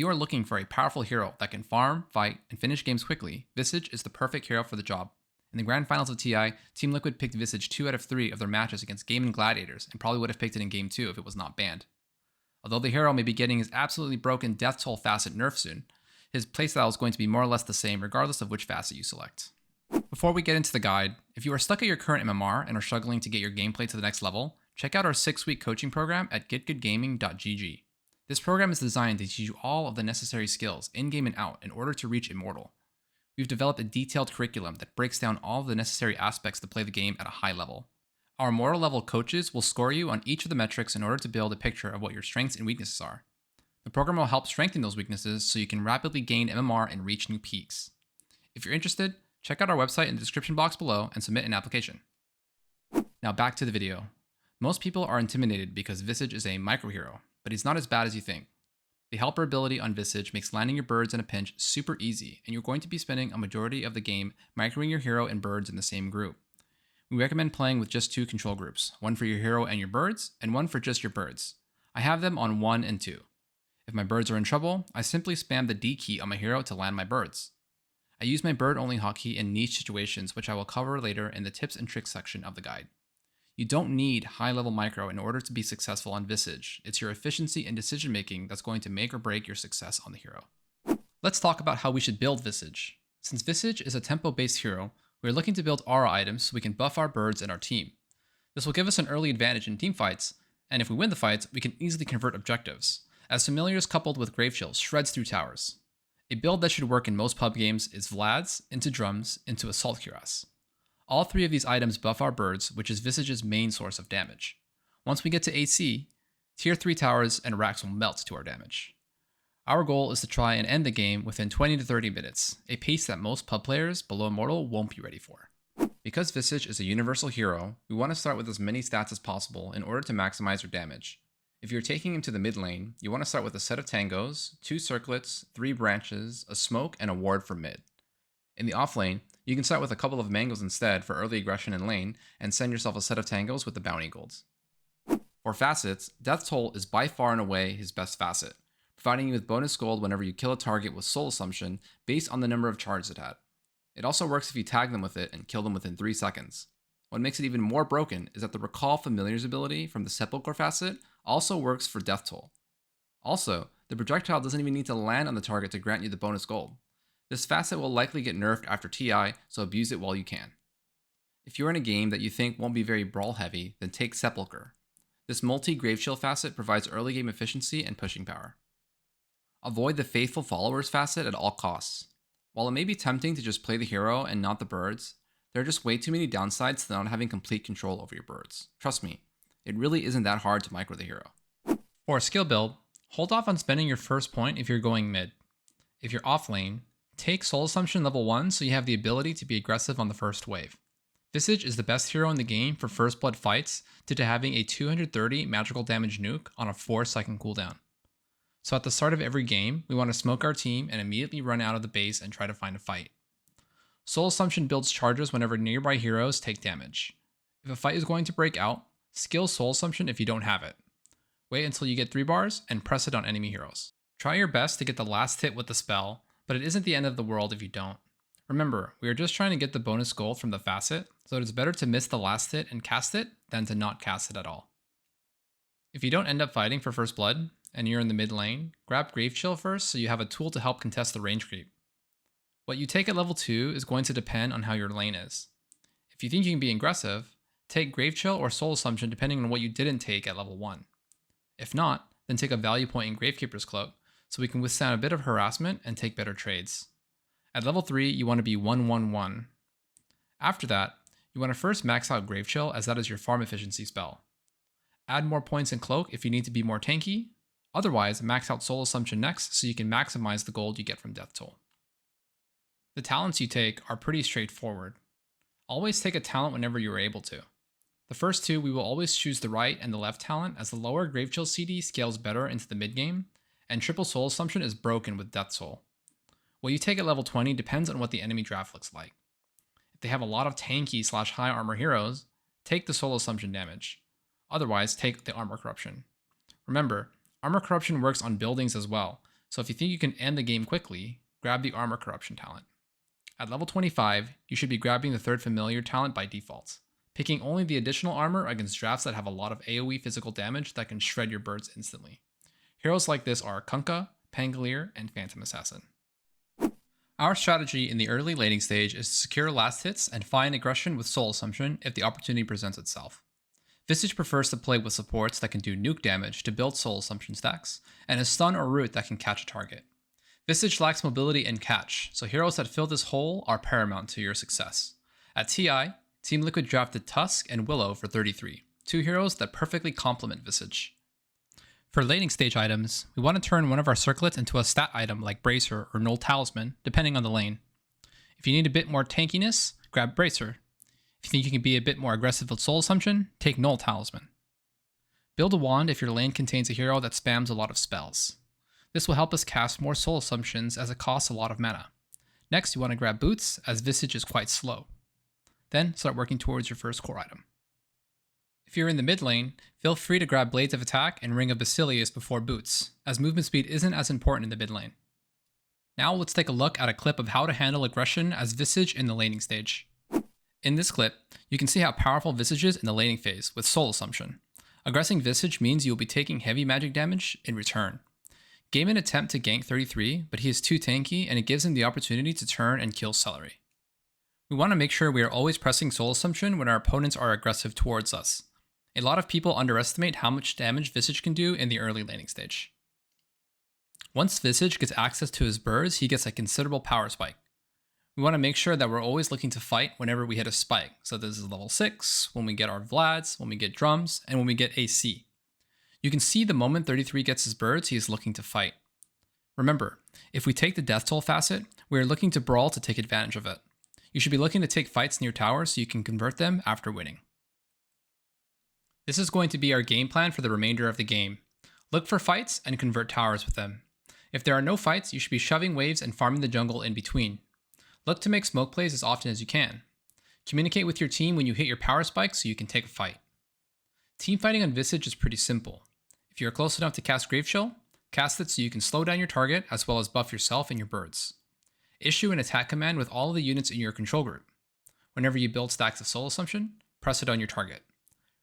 you are looking for a powerful hero that can farm, fight, and finish games quickly, Visage is the perfect hero for the job. In the grand finals of TI, Team Liquid picked Visage 2 out of 3 of their matches against Game and Gladiators, and probably would have picked it in Game 2 if it was not banned. Although the hero may be getting his absolutely broken Death Toll facet nerfed soon, his playstyle is going to be more or less the same regardless of which facet you select. Before we get into the guide, if you are stuck at your current MMR and are struggling to get your gameplay to the next level, check out our 6-week coaching program at getgoodgaming.gg. This program is designed to teach you all of the necessary skills, in-game and out, in order to reach Immortal. We've developed a detailed curriculum that breaks down all of the necessary aspects to play the game at a high level. Our Immortal level coaches will score you on each of the metrics in order to build a picture of what your strengths and weaknesses are. The program will help strengthen those weaknesses so you can rapidly gain MMR and reach new peaks. If you're interested, check out our website in the description box below and submit an application. Now back to the video. Most people are intimidated because Visage is a micro hero, but he's not as bad as you think. The helper ability on Visage makes landing your birds in a pinch super easy, and you're going to be spending a majority of the game microing your hero and birds in the same group. We recommend playing with just 2 control groups, one for your hero and your birds, and one for just your birds. I have them on 1 and 2. If my birds are in trouble, I simply spam the D key on my hero to land my birds. I use my bird-only hotkey in niche situations, which I will cover later in the tips and tricks section of the guide. You don't need high-level micro in order to be successful on Visage. It's your efficiency and decision-making that's going to make or break your success on the hero. Let's talk about how we should build Visage. Since Visage is a tempo-based hero, we are looking to build aura items so we can buff our birds and our team. This will give us an early advantage in team fights, and if we win the fights, we can easily convert objectives, as familiars coupled with Grave Chill shreds through towers. A build that should work in most pub games is Vlad's, into Drums, into Assault Cuirass. All 3 of these items buff our birds, which is Visage's main source of damage. Once we get to AC, tier 3 towers and racks will melt to our damage. Our goal is to try and end the game within 20 to 30 minutes, a pace that most pub players below Immortal won't be ready for. Because Visage is a universal hero, we want to start with as many stats as possible in order to maximize our damage. If you're taking him to the mid lane, you want to start with a set of tangos, 2 circlets, 3 branches, a smoke, and a ward for mid. In the off lane, you can start with a couple of mangoes instead for early aggression in lane, and send yourself a set of tangos with the bounty golds. For facets, Death Toll is by far and away his best facet, providing you with bonus gold whenever you kill a target with Soul Assumption based on the number of charges it had. It also works if you tag them with it and kill them within 3 seconds. What makes it even more broken is that the Recall Familiars ability from the Sepulchre facet also works for Death Toll. Also, the projectile doesn't even need to land on the target to grant you the bonus gold. This facet will likely get nerfed after TI, so abuse it while you can. If you're in a game that you think won't be very brawl heavy, then take Sepulchre. This multi-Grave Chill facet provides early game efficiency and pushing power. Avoid the Faithful Followers facet at all costs. While it may be tempting to just play the hero and not the birds, there are just way too many downsides to not having complete control over your birds. Trust me, it really isn't that hard to micro the hero. For a skill build, hold off on spending your first point if you're going mid. If you're off lane, take Soul Assumption level 1 so you have the ability to be aggressive on the first wave. Visage is the best hero in the game for first blood fights due to having a 230 magical damage nuke on a 4-second cooldown. So at the start of every game, we want to smoke our team and immediately run out of the base and try to find a fight. Soul Assumption builds charges whenever nearby heroes take damage. If a fight is going to break out, skill Soul Assumption if you don't have it. Wait until you get 3 bars and press it on enemy heroes. Try your best to get the last hit with the spell, but it isn't the end of the world if you don't. Remember, we are just trying to get the bonus gold from the facet, so it is better to miss the last hit and cast it than to not cast it at all. If you don't end up fighting for first blood, and you're in the mid lane, grab Grave Chill first so you have a tool to help contest the range creep. What you take at level 2 is going to depend on how your lane is. If you think you can be aggressive, take Grave Chill or Soul Assumption depending on what you didn't take at level 1. If not, then take a value point in Gravekeeper's Cloak so we can withstand a bit of harassment and take better trades. At level 3, you want to be 1-1-1. After that, you want to first max out Grave Chill as that is your farm efficiency spell. Add more points in Cloak if you need to be more tanky, otherwise max out Soul Assumption next so you can maximize the gold you get from Death Toll. The talents you take are pretty straightforward. Always take a talent whenever you are able to. The first 2 we will always choose the right and the left talent as the lower Grave Chill CD scales better into the mid game, and triple Soul Assumption is broken with Death Toll. What you take at level 20 depends on what the enemy draft looks like. If they have a lot of tanky / high armor heroes, take the Soul Assumption damage. Otherwise, take the Armor Corruption. Remember, Armor Corruption works on buildings as well, So if you think you can end the game quickly, grab the Armor Corruption talent. At level 25, you should be grabbing the third familiar talent by default, picking only the additional armor against drafts that have a lot of AoE physical damage that can shred your birds instantly. Heroes like this are Kunkka, Pangolier, and Phantom Assassin. Our strategy in the early laning stage is to secure last hits and find aggression with Soul Assumption if the opportunity presents itself. Visage prefers to play with supports that can do nuke damage to build Soul Assumption stacks, and a stun or root that can catch a target. Visage lacks mobility and catch, so heroes that fill this hole are paramount to your success. At TI, Team Liquid drafted Tusk and Willow for 33, two heroes that perfectly complement Visage. For laning stage items, we want to turn one of our circlets into a stat item like Bracer or Null Talisman, depending on the lane. If you need a bit more tankiness, grab Bracer. If you think you can be a bit more aggressive with Soul Assumption, take Null Talisman. Build a wand if your lane contains a hero that spams a lot of spells. This will help us cast more Soul Assumptions as it costs a lot of mana. Next, you want to grab Boots, as Visage is quite slow. Then, start working towards your first core item. If you're in the mid lane, feel free to grab Blades of Attack and Ring of Basilius before Boots, as movement speed isn't as important in the mid lane. Now let's take a look at a clip of how to handle aggression as Visage in the laning stage. In this clip, you can see how powerful Visage is in the laning phase with Soul Assumption. Aggressing Visage means you'll be taking heavy magic damage in return. Gaimin attempt to gank 33, but he is too tanky and it gives him the opportunity to turn and kill Celery. We want to make sure we are always pressing Soul Assumption when our opponents are aggressive towards us. A lot of people underestimate how much damage Visage can do in the early laning stage. Once Visage gets access to his birds, he gets a considerable power spike. We want to make sure that we're always looking to fight whenever we hit a spike. So this is level 6, when we get our Vlads, when we get drums, and when we get AC. You can see the moment 33 gets his birds, he is looking to fight. Remember, if we take the Death Toll facet, we are looking to brawl to take advantage of it. You should be looking to take fights near towers so you can convert them after winning. This is going to be our game plan for the remainder of the game. Look for fights and convert towers with them. If there are no fights, you should be shoving waves and farming the jungle in between. Look to make smoke plays as often as you can. Communicate with your team when you hit your power spike so you can take a fight. Team fighting on Visage is pretty simple. If you are close enough to cast Grave Chill, cast it so you can slow down your target as well as buff yourself and your birds. Issue an attack command with all of the units in your control group. Whenever you build stacks of Soul Assumption, press it on your target.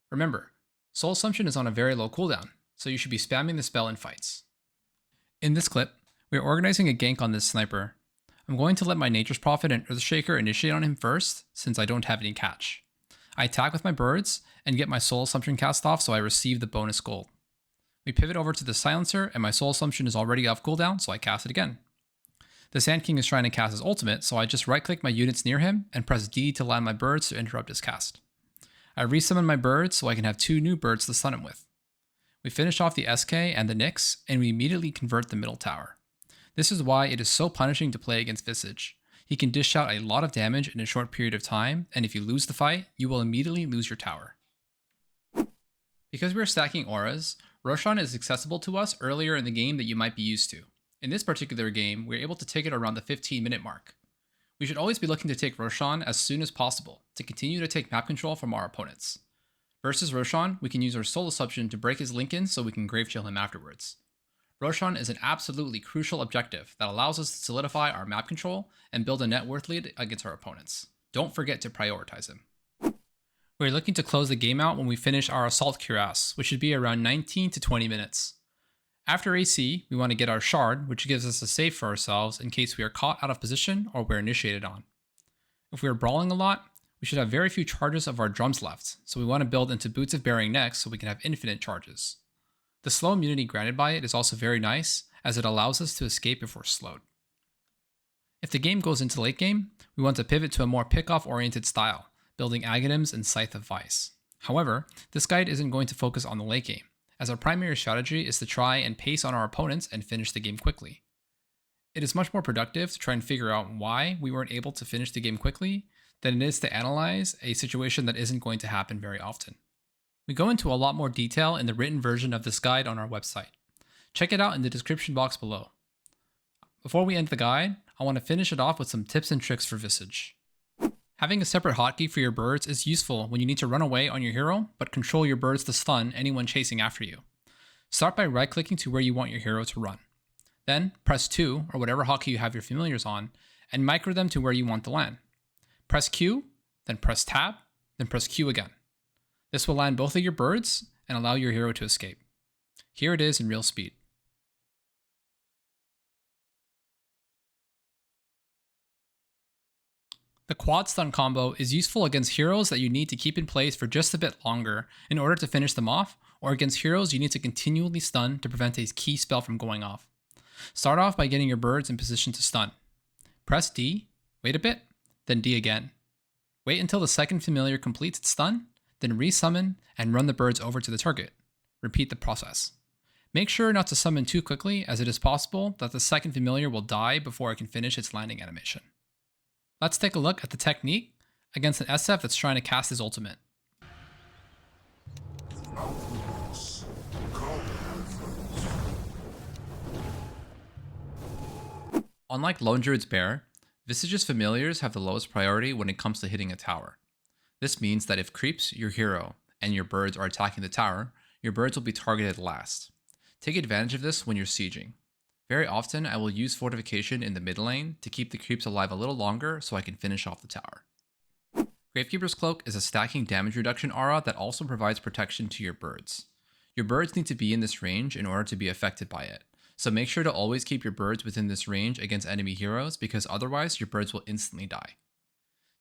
Remember, Soul Assumption is on a very low cooldown, so you should be spamming the spell in fights. In this clip, we are organizing a gank on this sniper. I'm going to let my Nature's Prophet and Earthshaker initiate on him first, since I don't have any catch. I attack with my birds, and get my Soul Assumption cast off so I receive the bonus gold. We pivot over to the Silencer, and my Soul Assumption is already off cooldown, so I cast it again. The Sand King is trying to cast his ultimate, so I just right-click my units near him, and press D to land my birds to interrupt his cast. I resummon my birds so I can have 2 new birds to stun him with. We finish off the SK and the Nyx, and we immediately convert the middle tower. This is why it is so punishing to play against Visage. He can dish out a lot of damage in a short period of time, and if you lose the fight, you will immediately lose your tower. Because we are stacking auras, Roshan is accessible to us earlier in the game than you might be used to. In this particular game, we are able to take it around the 15-minute mark. We should always be looking to take Roshan as soon as possible to continue to take map control from our opponents. Versus Roshan, we can use our Soul Assumption to break his Lincoln so we can Grave Chill him afterwards. Roshan is an absolutely crucial objective that allows us to solidify our map control and build a net worth lead against our opponents. Don't forget to prioritize him. We're looking to close the game out when we finish our Assault Cuirass, which should be around 19 to 20 minutes. After AC, we want to get our Shard, which gives us a save for ourselves in case we are caught out of position or we're initiated on. If we are brawling a lot, we should have very few charges of our drums left, so we want to build into Boots of Burying next so we can have infinite charges. The slow immunity granted by it is also very nice, as it allows us to escape if we're slowed. If the game goes into late game, we want to pivot to a more pick-off oriented style, building Aghanims and Scythe of Vice. However, this guide isn't going to focus on the late game, as our primary strategy is to try and pace on our opponents and finish the game quickly. It is much more productive to try and figure out why we weren't able to finish the game quickly than it is to analyze a situation that isn't going to happen very often. We go into a lot more detail in the written version of this guide on our website. Check it out in the description box below. Before we end the guide, I want to finish it off with some tips and tricks for Visage. Having a separate hotkey for your birds is useful when you need to run away on your hero, but control your birds to stun anyone chasing after you. Start by right-clicking to where you want your hero to run. Then press 2, or whatever hotkey you have your familiars on, and micro them to where you want to land. Press Q, then press Tab, then press Q again. This will land both of your birds and allow your hero to escape. Here it is in real speed. The quad stun combo is useful against heroes that you need to keep in place for just a bit longer in order to finish them off, or against heroes you need to continually stun to prevent a key spell from going off. Start off by getting your birds in position to stun. Press D, wait a bit, then D again. Wait until the second familiar completes its stun, then resummon and run the birds over to the target. Repeat the process. Make sure not to summon too quickly, as it is possible that the second familiar will die before it can finish its landing animation. Let's take a look at the technique against an SF that's trying to cast his ultimate. Unlike Lone Druid's Bear, Visage's familiars have the lowest priority when it comes to hitting a tower. This means that if creeps, your hero, and your birds are attacking the tower, your birds will be targeted last. Take advantage of this when you're sieging. Very often, I will use fortification in the mid lane to keep the creeps alive a little longer so I can finish off the tower. Gravekeeper's Cloak is a stacking damage reduction aura that also provides protection to your birds. Your birds need to be in this range in order to be affected by it, so make sure to always keep your birds within this range against enemy heroes, because otherwise your birds will instantly die.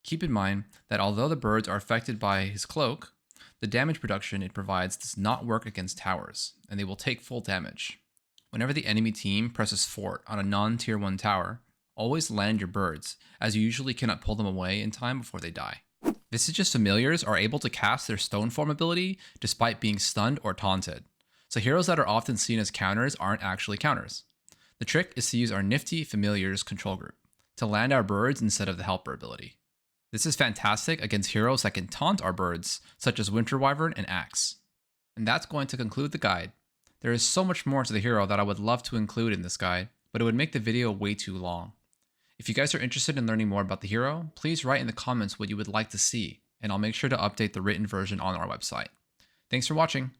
Keep in mind that although the birds are affected by his cloak, the damage production it provides does not work against towers, and they will take full damage. Whenever the enemy team presses fort on a non-tier 1 tower, always land your birds, as you usually cannot pull them away in time before they die. Visage's familiars are able to cast their stone form ability despite being stunned or taunted, so heroes that are often seen as counters aren't actually counters. The trick is to use our nifty familiars control group to land our birds instead of the helper ability. This is fantastic against heroes that can taunt our birds, such as Winter Wyvern and Axe. And that's going to conclude the guide. There is so much more to the hero that I would love to include in this guide, but it would make the video way too long. If you guys are interested in learning more about the hero, please write in the comments what you would like to see, and I'll make sure to update the written version on our website. Thanks for watching.